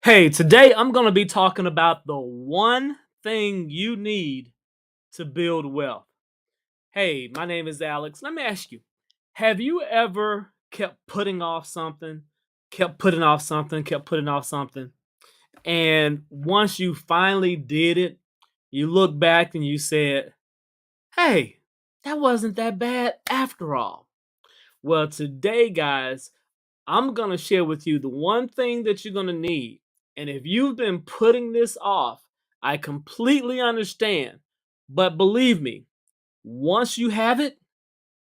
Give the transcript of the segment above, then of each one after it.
Hey, today I'm going to be talking about the one thing you need to build wealth. Hey, my name is Alex. Let me ask you, have you ever kept putting off something, kept putting off something, kept putting off something, and once you finally did it, you look back and you said, hey, that wasn't that bad after all? Well, today, guys, I'm going to share with you the one thing that you're going to need. And if you've been putting this off, I completely understand. But believe me, once you have it,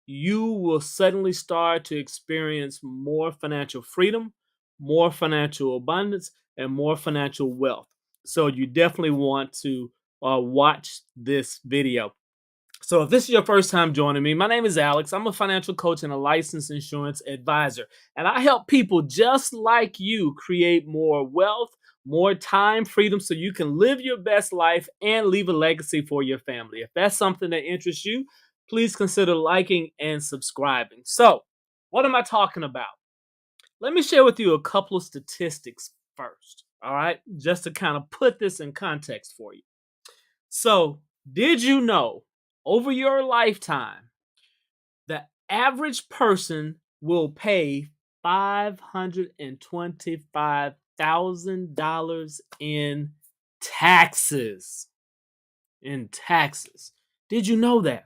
you will suddenly start to experience more financial freedom, more financial abundance, and more financial wealth. So you definitely want to watch this video. So, if this is your first time joining me, my name is Alex. I'm a financial coach and a licensed insurance advisor. And I help people just like you create more wealth, more time freedom so you can live your best life and leave a legacy for your family. If that's something that interests you, please consider liking and subscribing. So, what am I talking about? Let me share with you a couple of statistics first, all right? Just to kind of put this in context for you. So, did you know over your lifetime, the average person will pay $525,000 in taxes? In taxes. Did you know that?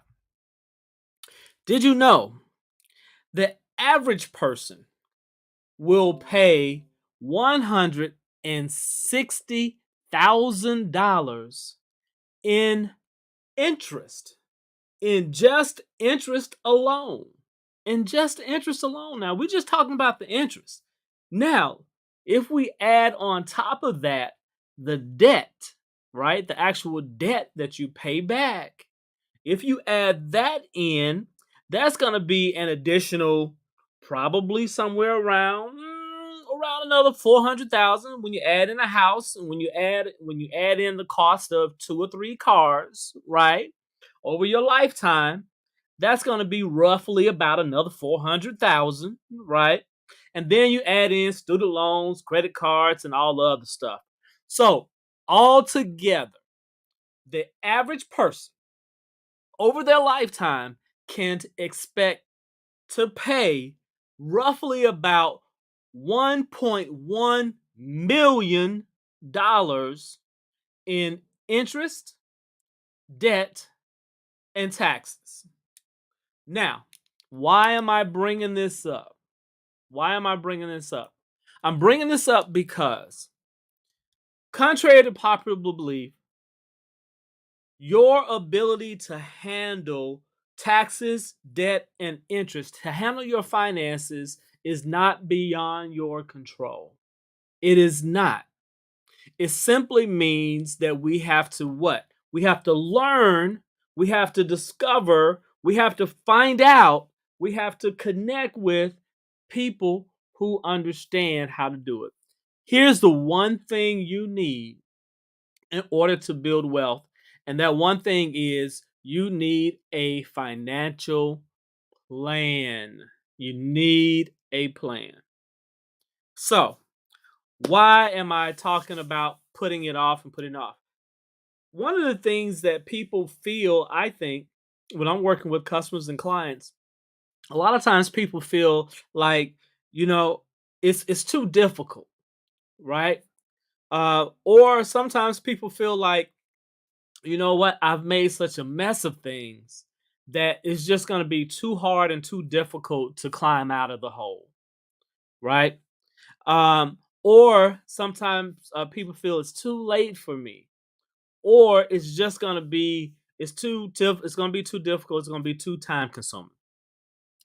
Did you know the average person will pay $160,000 in interest? In just interest alone. In just interest alone. Now, we're just talking about the interest. Now, if we add on top of that the debt, right? The actual debt that you pay back. If you add that in, that's going to be an additional probably somewhere around another 400,000 when you add in a house and when you add in the cost of 2 or 3 cars, right? Over your lifetime, that's going to be roughly about another 400,000, right? And then you add in student loans, credit cards, and all the other stuff. So, altogether, the average person over their lifetime can expect to pay roughly about $1.1 million in interest, debt, and taxes. Now, why am I bringing this up? Why am I bringing this up? I'm bringing this up because, contrary to popular belief, your ability to handle taxes, debt, and interest, to handle your finances, is not beyond your control. It is not. It simply means that we have to what? We have to learn, we have to discover, we have to find out, we have to connect with people who understand how to do it. Here's the one thing you need in order to build wealth, and that one thing is you need a financial plan. You need a plan. So, why am I talking about putting it off and putting it off? One of the things that people feel, I think, when I'm working with customers and clients, a lot of times people feel like, you know, it's too difficult, right? Or sometimes people feel like, you know what, I've made such a mess of things that it's just going to be too hard and too difficult to climb out of the hole, right? Or sometimes people feel it's too late for me, or it's just going to be it's going to be too difficult, it's going to be too time consuming.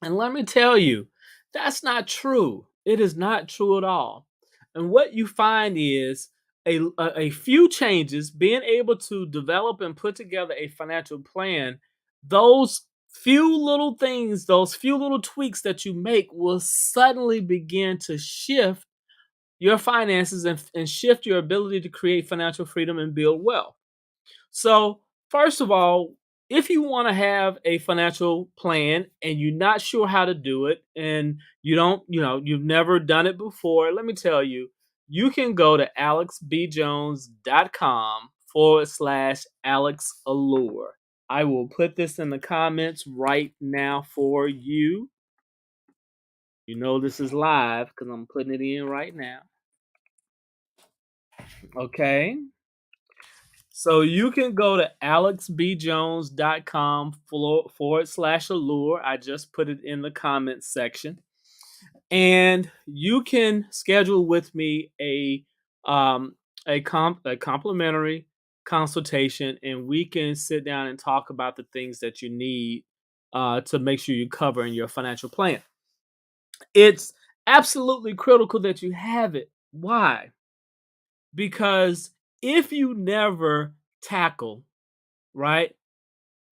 And let me tell you, that's not true. It is not true at all. And what you find is a few changes, being able to develop and put together a financial plan, those few little things, those few little tweaks that you make will suddenly begin to shift your finances and shift your ability to create financial freedom and build wealth. So, first of all, if you want to have a financial plan and you're not sure how to do it and you don't, you've never done it before, let me tell you, you can go to alexbjones.com/Alex Allure. I will put this in the comments right now for you. You know this is live because I'm putting it in right now. Okay. So you can go to alexbjones.com/allure. I just put it in the comments section. And you can schedule with me a complimentary consultation, and we can sit down and talk about the things that you need to make sure you cover in your financial plan. It's absolutely critical that you have it. Why? Because if you never tackle, right,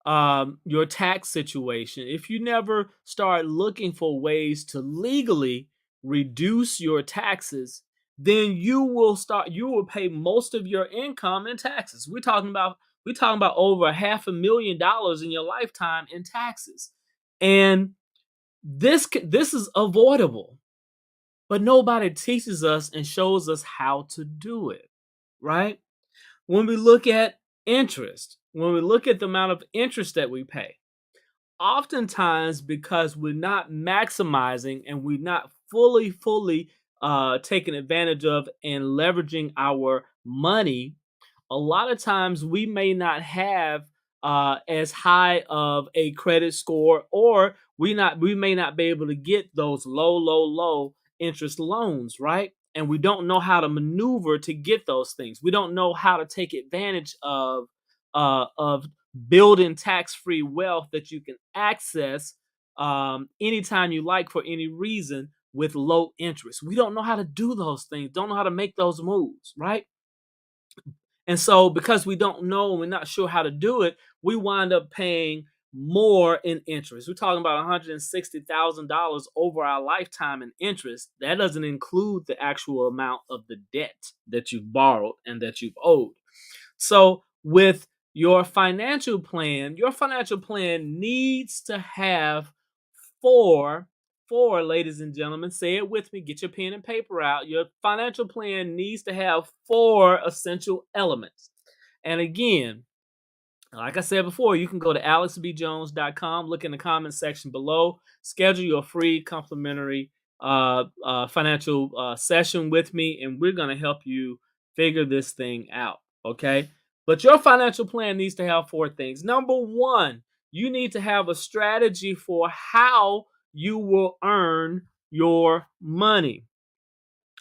your tax situation, if you never start looking for ways to legally reduce your taxes, then you will pay most of your income in taxes. We're talking about over $500,000 in your lifetime in taxes. And this is avoidable, but nobody teaches us and shows us how to do it, right? When we look at interest, when we look at the amount of interest that we pay, oftentimes because we're not maximizing and we're not fully taking advantage of and leveraging our money, a lot of times we may not have as high of a credit score, or we may not be able to get those low interest loans, right? And we don't know how to maneuver to get those things. We don't know how to take advantage of building tax-free wealth that you can access anytime you like for any reason with low interest. We don't know how to do those things, don't know how to make those moves, right? And so, because we don't know and we're not sure how to do it, we wind up paying more in interest. We're talking about $160,000 over our lifetime in interest. That doesn't include the actual amount of the debt that you've borrowed and that you've owed. So, with your financial plan needs to have four, ladies and gentlemen, say it with me, get your pen and paper out. Your financial plan needs to have four essential elements. And again, like I said before, you can go to alexbjones.com, look in the comment section below, schedule your free complimentary financial session with me, and we're going to help you figure this thing out. Okay. But your financial plan needs to have four things. Number one, you need to have a strategy for how you will earn your money.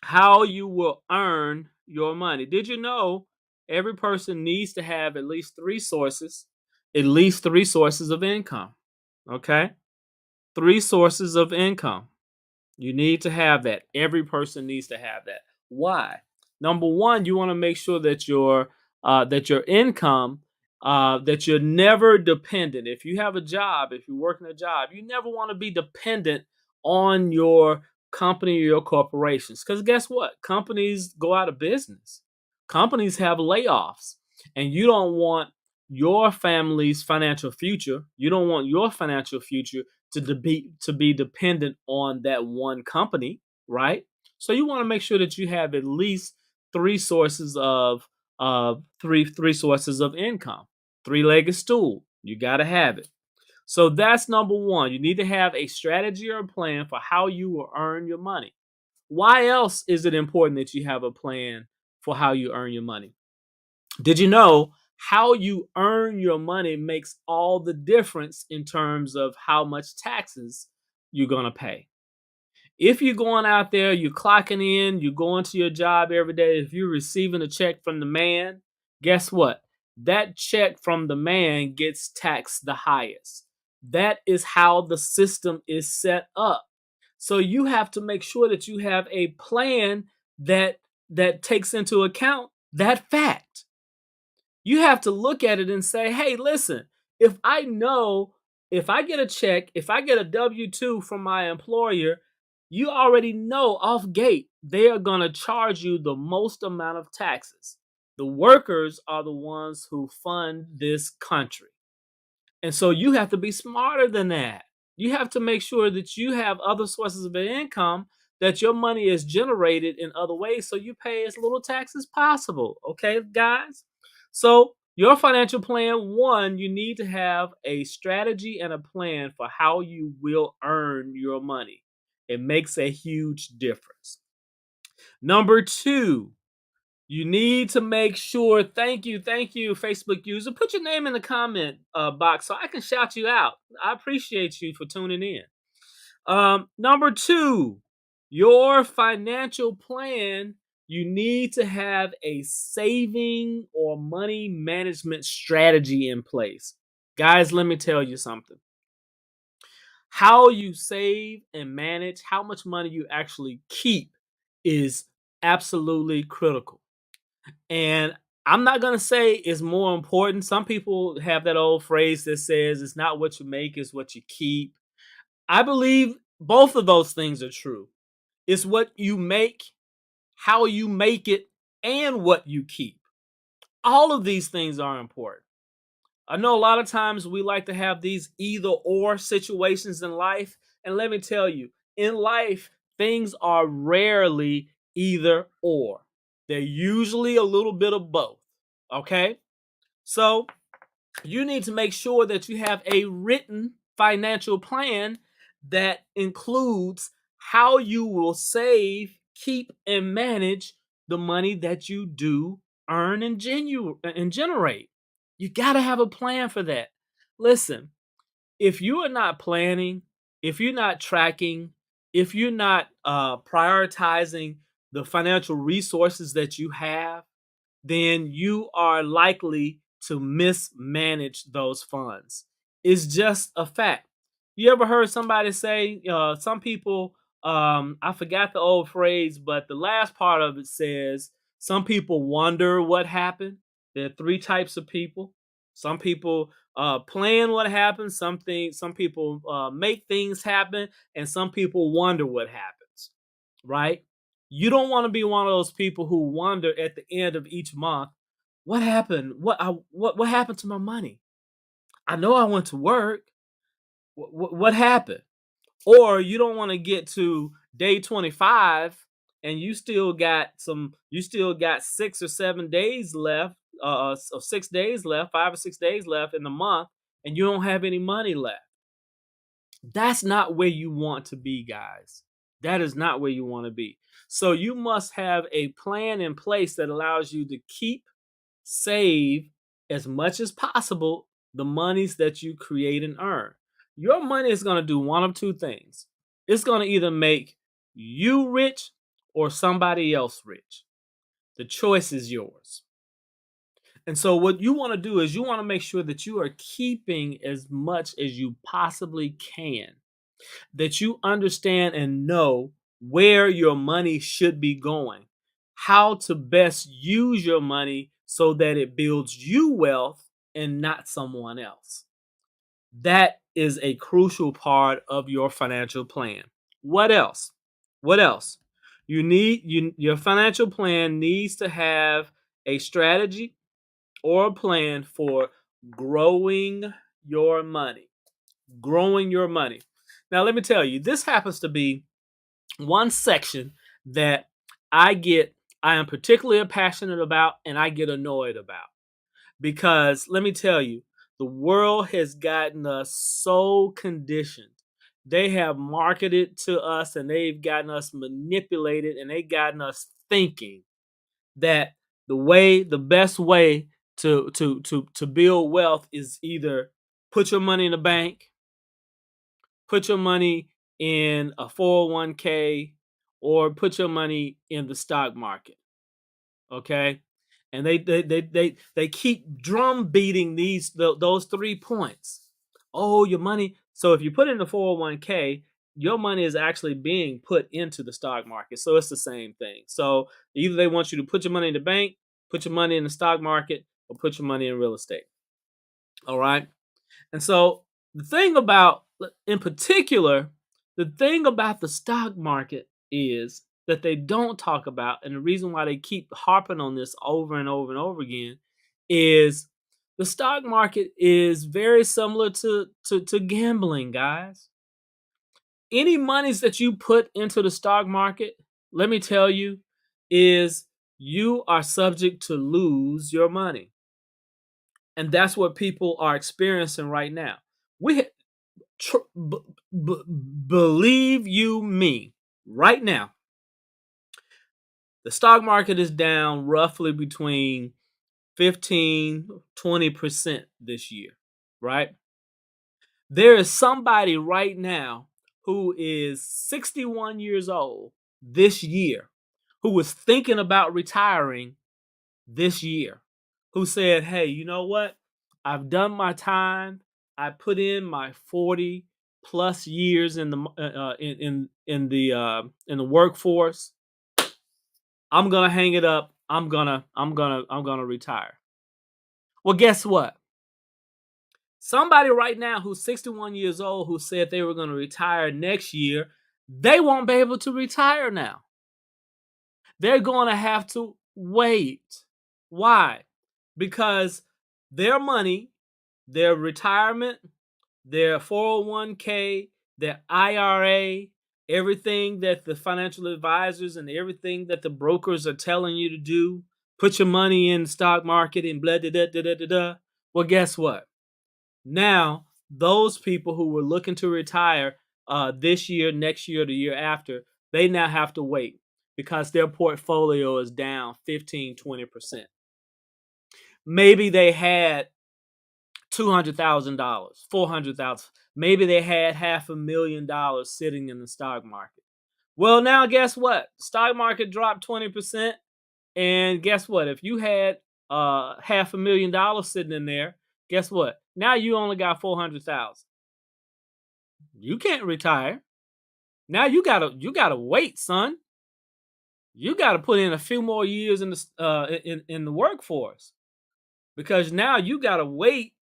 How you will earn your money. Did you know every person needs to have at least three sources of income? Okay? Three sources of income. You need to have that. Every person needs to have that. Why? Number one, you want to make sure that your income, that you're never dependent. If you have a job, if you're working a job, you never want to be dependent on your company or your corporations. Because guess what? Companies go out of business. Companies have layoffs, and you don't want your family's financial future. You don't want your financial future to be dependent on that one company, right? So you want to make sure that you have at least three sources of income. Three-legged stool. You got to have it. So that's number one. You need to have a strategy or a plan for how you will earn your money. Why else is it important that you have a plan for how you earn your money? Did you know how you earn your money makes all the difference in terms of how much taxes you're going to pay? If you're going out there, you're clocking in, you're going to your job every day, if you're receiving a check from the man, guess what? That check from the man gets taxed the highest. That is how the system is set up. So you have to make sure that you have a plan that takes into account that fact. You have to look at it and say, hey, listen, if I know, if I get a check, if I get a W 2 from my employer, you already know off gate, they are going to charge you the most amount of taxes. The workers are the ones who fund this country. And so you have to be smarter than that. You have to make sure that you have other sources of income that your money is generated in other ways so you pay as little tax as possible. Okay, guys? So, your financial plan one, you need to have a strategy and a plan for how you will earn your money. It makes a huge difference. Number two, you need to make sure, thank you, Facebook user. Put your name in the comment box so I can shout you out. I appreciate you for tuning in. Number two, your financial plan, you need to have a saving or money management strategy in place. Guys, let me tell you something. How you save and manage, how much money you actually keep is absolutely critical. And I'm not going to say it's more important. Some people have that old phrase that says it's not what you make, it's what you keep. I believe both of those things are true. It's what you make, how you make it, and what you keep. All of these things are important. I know a lot of times we like to have these either or situations in life. And let me tell you, in life, things are rarely either or. They're usually a little bit of both. Okay? So you need to make sure that you have a written financial plan that includes how you will save, keep, and manage the money that you do earn and generate. You got to have a plan for that. Listen, if you are not planning, if you're not tracking, if you're not prioritizing the financial resources that you have, then you are likely to mismanage those funds. It's just a fact. You ever heard somebody say, some people, I forgot the old phrase, but the last part of it says, some people wonder what happened. There are three types of people. Some people plan what happens, some people make things happen, and some people wonder what happens, right? You don't want to be one of those people who wonder at the end of each month, what happened? What happened to my money? I know I went to work. What happened? Or you don't want to get to day 25 and you still got 6 or 7 days left, or 6 days left, 5 or 6 days left in the month, and you don't have any money left. That's not where you want to be, guys. That is not where you want to be. So you must have a plan in place that allows you to keep, save as much as possible the monies that you create and earn. Your money is going to do one of two things. It's going to either make you rich or somebody else rich. The choice is yours. And so what you want to do is you want to make sure that you are keeping as much as you possibly can, that you understand and know where your money should be going, how to best use your money so that it builds you wealth and not someone else. That is a crucial part of your financial plan. What else? What else? Your financial plan needs to have a strategy or a plan for growing your money. Growing your money. Now, let me tell you, this happens to be one section that I am particularly passionate about and I get annoyed about. Because let me tell you, the world has gotten us so conditioned. They have marketed to us and they've gotten us manipulated and they've gotten us thinking that the best way to build wealth is either put your money in the bank, put your money in a 401k, or put your money in the stock market. Okay? And they keep drum beating those 3 points. Oh, your money. So if you put in the 401k, your money is actually being put into the stock market. So it's the same thing. So either they want you to put your money in the bank, put your money in the stock market, or put your money in real estate. All right. And so the thing about, in particular, the thing about the stock market is that they don't talk about, and the reason why they keep harping on this over and over and over again is the stock market is very similar to gambling, guys. any monies that you put into the stock market, let me tell you, is you are subject to lose your money. And that's what people are experiencing right now. We tr- b- believe you me, right now, the stock market is down roughly between 15-20% this year, right? There is somebody right now who is 61 years old this year who was thinking about retiring this year, who said, "Hey, you know what? I've done my time. I put in my 40 plus years in the in the workforce. I'm gonna hang it up. I'm gonna retire." Well, guess what? Somebody right now who's 61 years old who said they were going to retire next year, they won't be able to retire now. They're going to have to wait. Why? Because their money, their retirement, their 401k, their IRA, everything that the financial advisors and everything that the brokers are telling you to do, put your money in the stock market and blah, da, da, da, da, da, da. Well, guess what? Now, those people who were looking to retire this year, next year, the year after, they now have to wait because their portfolio is down 15-20%. Maybe they had $200,000, 400,000. Maybe they had $500,000 sitting in the stock market. Well, now guess what? The stock market dropped 20%. And guess what? If you had $500,000 sitting in there, guess what? Now you only got 400,000. You can't retire. Now you gotta wait, son. You gotta put in a few more years in the workforce because now you gotta wait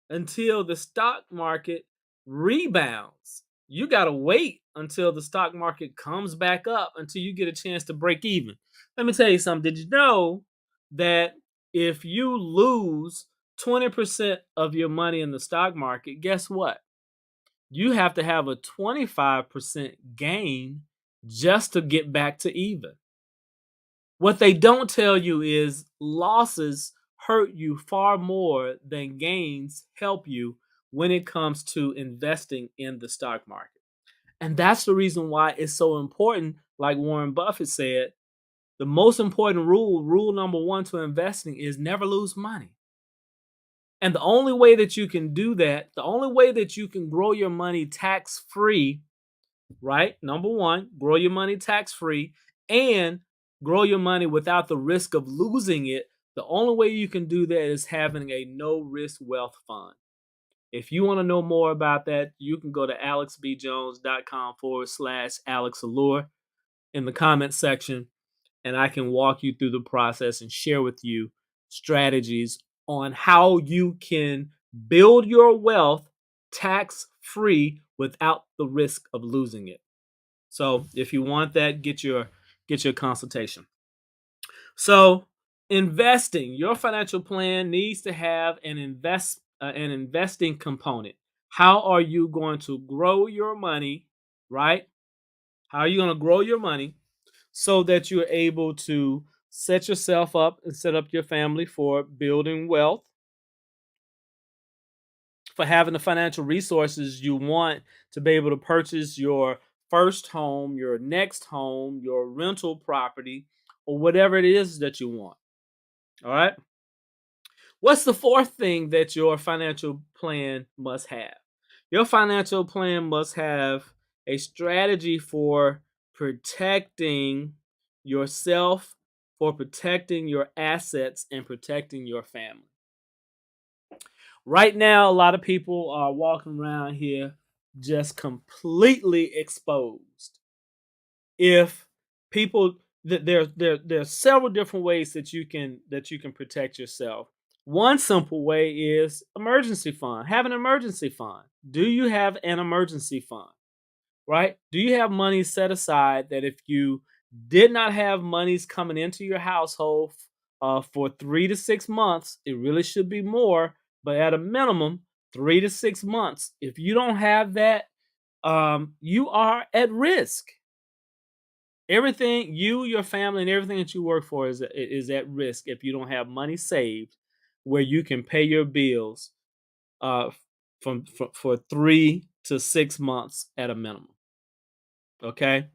until the stock market rebounds. You gotta wait until the stock market comes back up until you get a chance to break even. Let me tell you something. Did you know that if you lose 20% of your money in the stock market, guess what? You have to have a 25% gain just to get back to even. What they don't tell you is losses hurt you far more than gains help you when it comes to investing in the stock market. And that's the reason why it's so important. Like Warren Buffett said, the most important rule number one to investing is never lose money. And the only way that you can do that, the only way that you can grow your money tax free, right? Number one, grow your money tax free and grow your money without the risk of losing it. The only way you can do that is having a no risk wealth fund. If you want to know more about that, you can go to alexbjones.com/Alex Allure in the comment section, and I can walk you through the process and share with you strategies on how you can build your wealth tax free without the risk of losing it. So if you want that, get your consultation. So investing, your financial plan needs to have an investing component. How are you going to grow your money, right? How are you going to grow your money so that you're able to set yourself up and set up your family for building wealth, for having the financial resources you want to be able to purchase your first home, your next home, your rental property, or whatever it is that you want. All right. What's the fourth thing that your financial plan must have? Your financial plan must have a strategy for protecting yourself, for protecting your assets, and protecting your family. Right now, a lot of people are walking around here just completely exposed. If people there's several different ways that you can protect yourself. One simple way is emergency fund. Have an emergency fund. Do you have an emergency fund? Right? Do you have money set aside that if you did not have monies coming into your household for 3 to 6 months, it really should be more, but at a minimum, 3 to 6 months. If you don't have that, you are at risk. Everything you, your family, and everything that you work for is at risk if you don't have money saved where you can pay your bills uh, for 3 to 6 months at a minimum. Okay,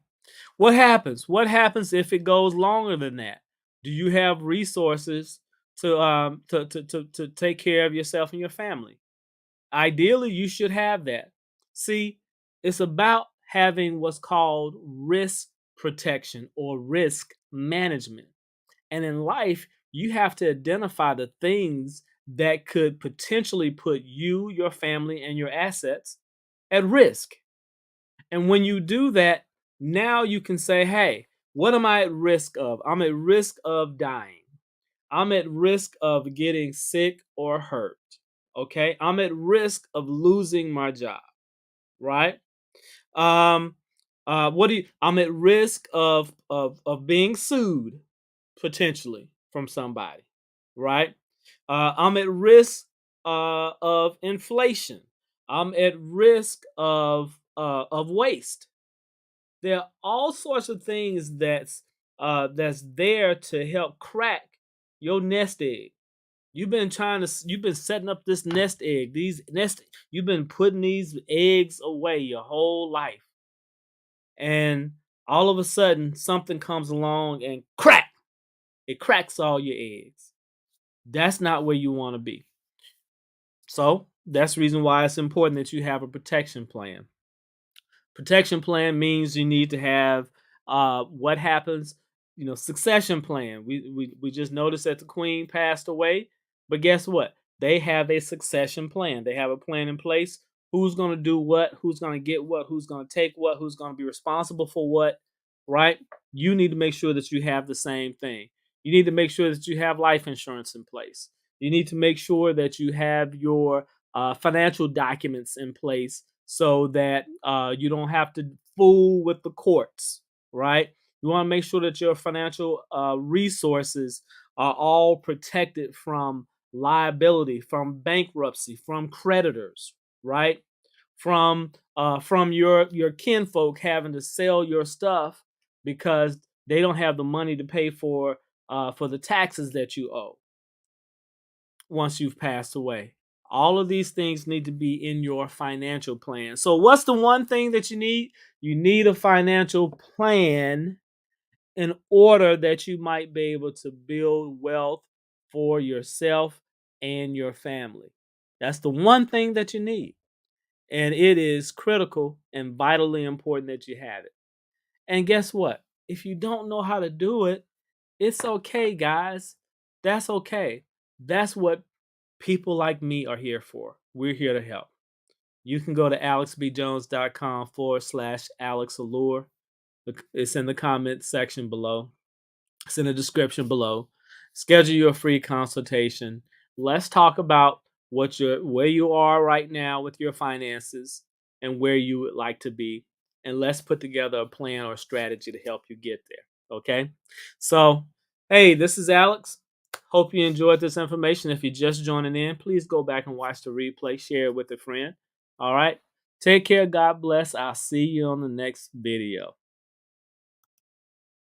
what happens? What happens if it goes longer than that? Do you have resources to take care of yourself and your family? Ideally, you should have that. See, it's about having what's called risk protection or risk management. And in life, you have to identify the things that could potentially put you, your family, and your assets at risk. And when you do that, now you can say, hey, what am I at risk of? I'm at risk of dying. I'm at risk of getting sick or hurt. Okay. I'm at risk of losing my job. Right. Um, I'm at risk of being sued potentially from somebody. Right. I'm at risk of inflation. I'm at risk of waste. There are all sorts of things that's there to help crack your nest egg. You've been setting up this nest egg. You've been putting these eggs away your whole life. And all of a sudden something comes along and crack, it cracks all your eggs. That's not where you want to be. So that's the reason why it's important that you have a protection plan. Protection plan means you need to have what happens, succession plan. We just noticed that the queen passed away, but guess what? They have a succession plan. They have a plan in place. Who's going to do what? Who's going to get what? Who's going to take what? Who's going to be responsible for what? Right? You need to make sure that you have the same thing. You need to make sure that you have life insurance in place. You need to make sure that you have your financial documents in place so that you don't have to fool with the courts, right? You want to make sure that your financial resources are all protected from liability, from bankruptcy, from creditors, right? From your kinfolk having to sell your stuff because they don't have the money to pay for the taxes that you owe once you've passed away. All of these things need to be in your financial plan. So, what's the one thing that you need? You need a financial plan in order that you might be able to build wealth for yourself and your family. That's the one thing that you need. And it is critical and vitally important that you have it. And guess what? If you don't know how to do it, it's okay, guys. That's okay. That's what people like me are here for. We're here to help. You can go to alexbjones.com/Alex Allure. It's in the comment section below. It's in the description below. Schedule your free consultation. Let's talk about where you are right now with your finances and where you would like to be. And let's put together a plan or strategy to help you get there. Okay? So, hey, this is Alex. Hope you enjoyed this information. If you're just joining in, please go back and watch the replay. Share it with a friend. All right? Take care. God bless. I'll see you on the next video.